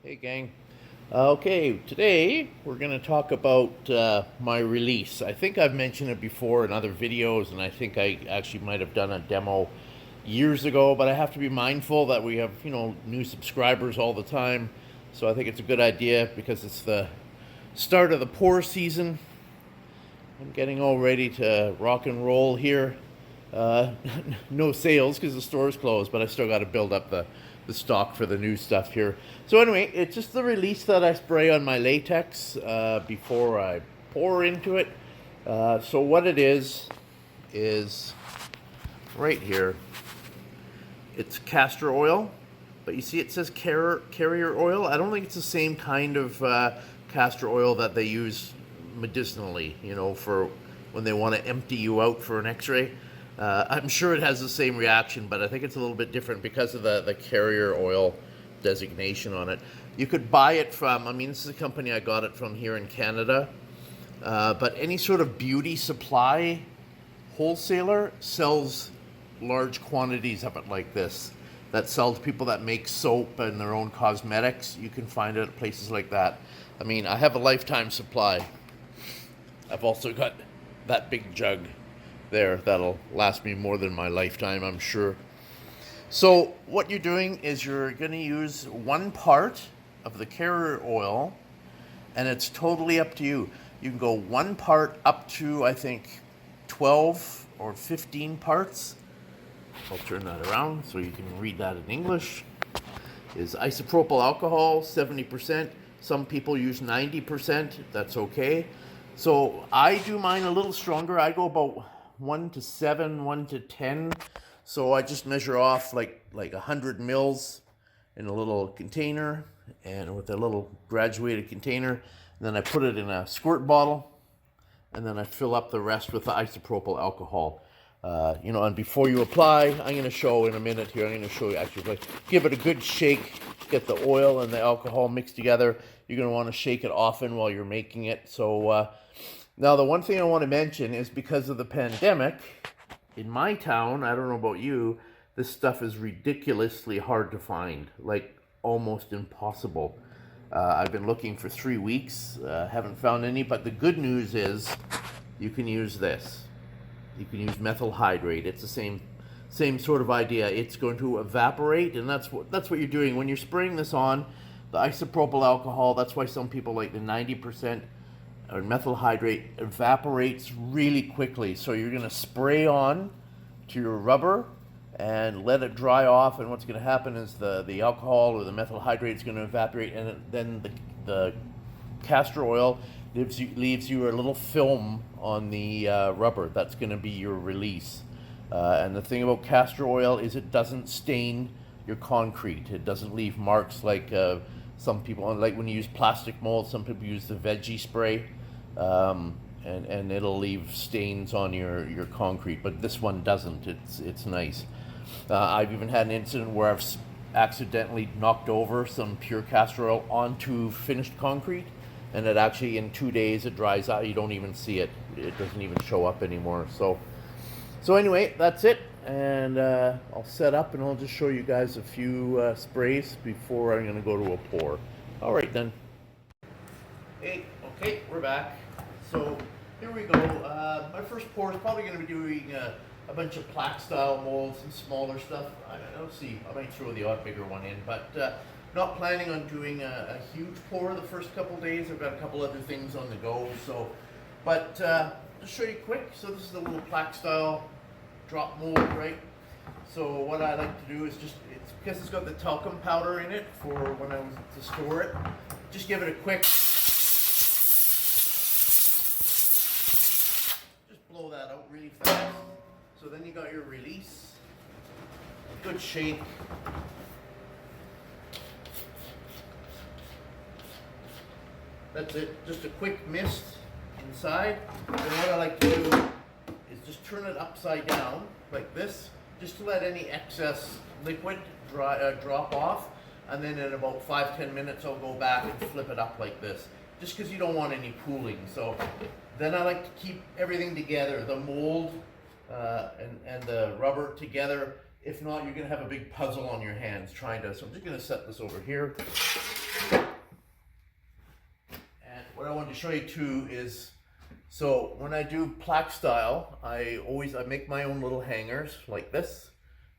Hey gang. Okay, today we're going to talk about my release. I think I've mentioned it before in other videos, and I think I actually might have done a demo years ago, but I have to be mindful that we have, new subscribers all the time. So I think it's a good idea because it's the start of the pour season. I'm getting all ready to rock and roll here. No sales because the store's closed, but I still got to build up the stock for the new stuff here. So anyway, it's just the release that I spray on my latex before I pour into it. So what it is right here. It's castor oil, but you see it says carrier oil. I don't think it's the same kind of castor oil that they use medicinally, for when they want to empty you out for an x-ray. I'm sure it has the same reaction, but I think it's a little bit different because of the carrier oil designation on it. You could buy it from, this is a company I got it from here in Canada, but any sort of beauty supply wholesaler sells large quantities of it like this. That sells people that make soap and their own cosmetics. You can find it at places like that. I have a lifetime supply. I've also got that big jug there that'll last me more than my lifetime, I'm sure. So what you're doing is you're going to use one part of the carrier oil, and it's totally up to you. You can go one part up to, I think, 12 or 15 parts. I'll turn that around so you can read that in English. Is isopropyl alcohol, 70%. Some people use 90%. That's okay. So I do mine a little stronger. I go about 1 to 7, 1 to 10. So I just measure off like 100 mils in a little container, and with a little graduated container. And then I put it in a squirt bottle, and then I fill up the rest with the isopropyl alcohol. And before you apply, I'm going to show in a minute here, I'm going to show you actually, give it a good shake, get the oil and the alcohol mixed together. You're going to want to shake it often while you're making it. So now the one thing I want to mention is because of the pandemic, in my town, I don't know about you, this stuff is ridiculously hard to find, like almost impossible. I've been looking for 3 weeks, haven't found any, but the good news is you can use this. You can use methyl hydrate. It's the same sort of idea. It's going to evaporate, and that's what you're doing when you're spraying this on. The isopropyl alcohol, that's why some people like the 90% or methyl hydrate, evaporates really quickly. So you're going to spray on to your rubber and let it dry off, and what's going to happen is the alcohol or the methyl hydrate is going to evaporate, and then the castor oil leaves you a little film on the rubber. That's going to be your release. And the thing about castor oil is it doesn't stain your concrete. It doesn't leave marks like some people, like when you use plastic mold, some people use the veggie spray, and it'll leave stains on your concrete, but this one doesn't. It's nice. I've even had an incident where I've accidentally knocked over some pure castor oil onto finished concrete, and it actually, in 2 days, it dries out. You don't even see it. It doesn't even show up anymore. So anyway, that's it. And I'll set up and I'll just show you guys a few sprays before I'm going to go to a pour. All right, then. Hey, okay, we're back. So here we go. My first pour is probably going to be doing a bunch of plaque-style molds and smaller stuff. I'll see. I might throw the odd bigger one in, but not planning on doing a huge pour the first couple days. I've got a couple other things on the go. So, but just show you quick. So this is a little plaque-style drop mold, right? So what I like to do is it's because it's got the talcum powder in it for when I was to store it. Just give it a quick. Just blow that out really fast. So then you got your release. Good shake. That's it, just a quick mist inside. And what I like to do is just turn it upside down like this, just to let any excess liquid drop off. And then in about 5-10 minutes, I'll go back and flip it up like this, just because you don't want any pooling. So then I like to keep everything together, the mold and the rubber together. If not, you're going to have a big puzzle on your hands trying to, so I'm just going to set this over here. wanted to show you too is, so when I do plaque style, I make my own little hangers like this.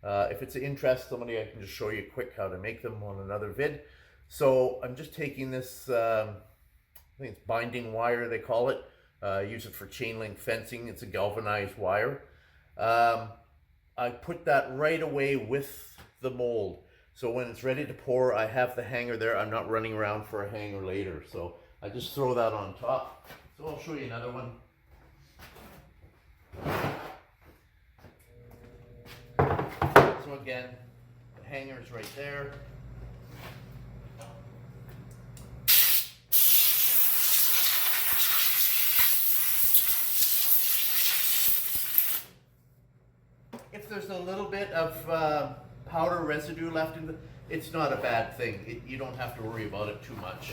If it's of interest, somebody, I can just show you quick how to make them on another vid. So I'm just taking this, I think it's binding wire they call it. Use it for chain link fencing. It's a galvanized wire. I put that right away with the mold. So when it's ready to pour, I have the hanger there. I'm not running around for a hanger later. So I just throw that on top. So I'll show you another one. So again, the hanger's right there. If there's a little bit of powder residue left in it's not a bad thing. You don't have to worry about it too much.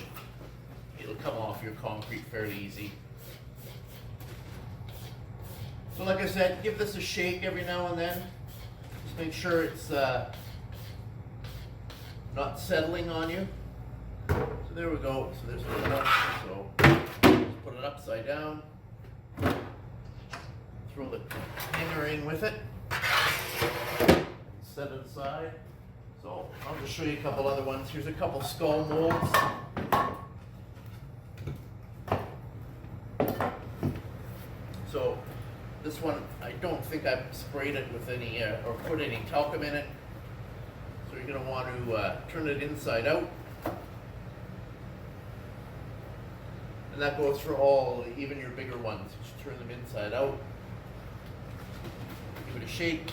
It'll come off your concrete fairly easy. So like I said, give this a shake every now and then. Just make sure it's not settling on you. So there we go. So there's one. So just put it upside down. Throw the hanger in with it. Set it aside. So I'll just show you a couple other ones. Here's a couple skull molds. So this one, I don't think I've sprayed it with any or put any talcum in it. So you're going to want to turn it inside out. And that goes for all, even your bigger ones. Just turn them inside out. Give it a shake.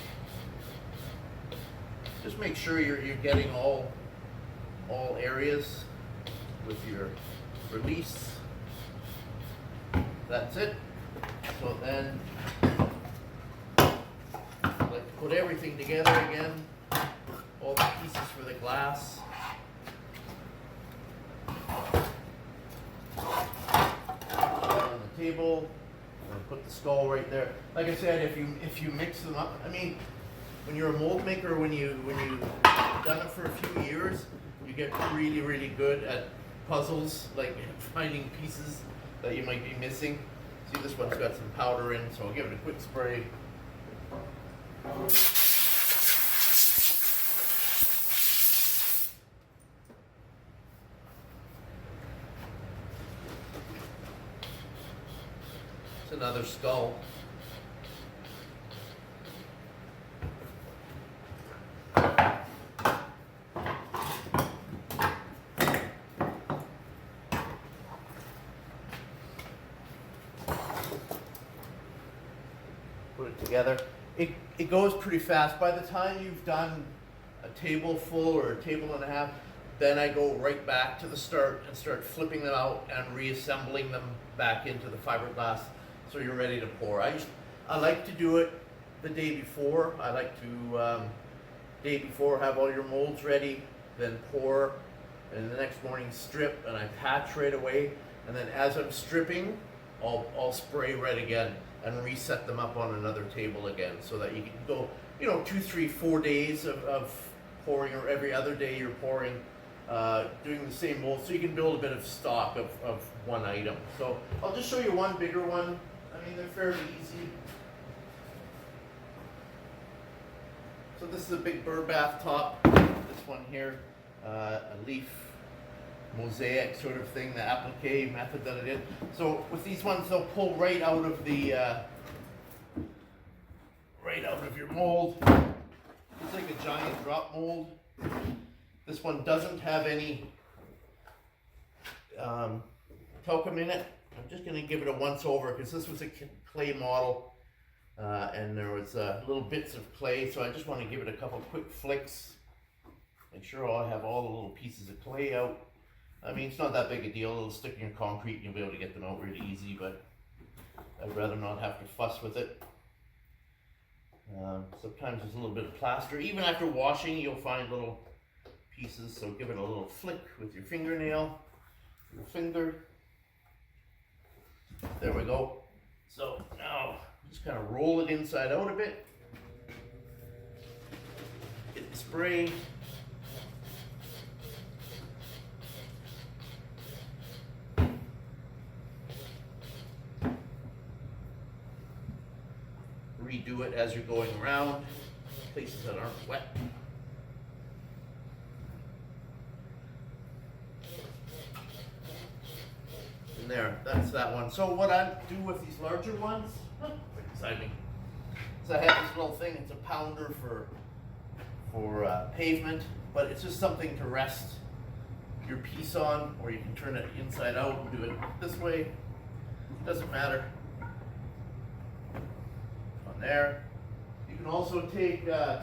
Just make sure you're getting all areas with your release. That's it. So then, like, put everything together again. All the pieces for the glass. On the table. And put the skull right there. Like I said, if you mix them up, I mean, when you're a mold maker, when you've done it for a few years, you get really, really good at puzzles, like finding pieces that you might be missing. See, this one's got some powder in, so I'll give it a quick spray. It's another skull. Put it together. It goes pretty fast. By the time you've done a table full or a table and a half, then I go right back to the start and start flipping them out and reassembling them back into the fiberglass so you're ready to pour. I like to do it the day before. I like to day before have all your molds ready, then pour, and the next morning strip, and I patch right away. And then as I'm stripping, I'll spray red again and reset them up on another table again, so that you can go, 2, 3, 4 days of pouring, or every other day you're pouring, doing the same mold, so you can build a bit of stock of one item. So I'll just show you one bigger one. I mean, they're fairly easy. So this is a big bird bath top. This one here, a leaf mosaic sort of thing, the applique method that I did. So with these ones, they'll pull right out of the your mold. It's like a giant drop mold. This one doesn't have any talcum in it. I'm just going to give it a once over because this was a clay model and there was little bits of clay, so I just want to give it a couple quick flicks. Make sure I have all the little pieces of clay out. I mean, it's not that big a deal. It'll stick in your concrete and you'll be able to get them out really easy, but I'd rather not have to fuss with it. Sometimes there's a little bit of plaster. Even after washing, you'll find little pieces, so give it a little flick with your fingernail, your finger. There we go. So now, just kind of roll it inside out a bit. Get the spray. redo it as you're going around places that aren't wet. And there, that's that one. So what I do with these larger ones, right beside me, so I have this little thing. It's a pounder for pavement, but it's just something to rest your piece on, or you can turn it inside out and do it this way. Doesn't matter. On there. You can also take I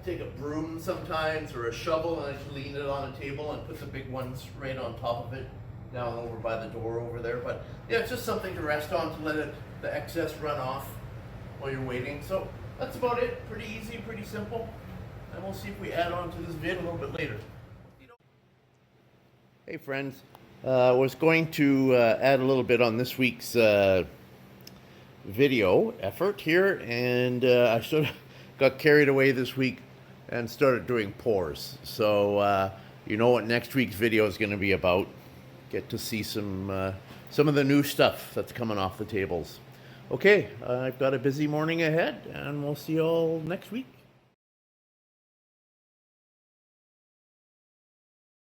take a broom sometimes, or a shovel, and I just lean it on a table and put the big ones right on top of it, down over by the door over there. But yeah, it's just something to rest on to let the excess run off while you're waiting. So that's about it. Pretty easy, pretty simple. And we'll see if we add on to this vid a little bit later. Hey friends, I was going to add a little bit on this week's video effort here, and I sort of got carried away this week and started doing pours. So you know what next week's video is going to be about. Get to see some of the new stuff that's coming off the tables. Okay, I've got a busy morning ahead, and we'll see you all next week.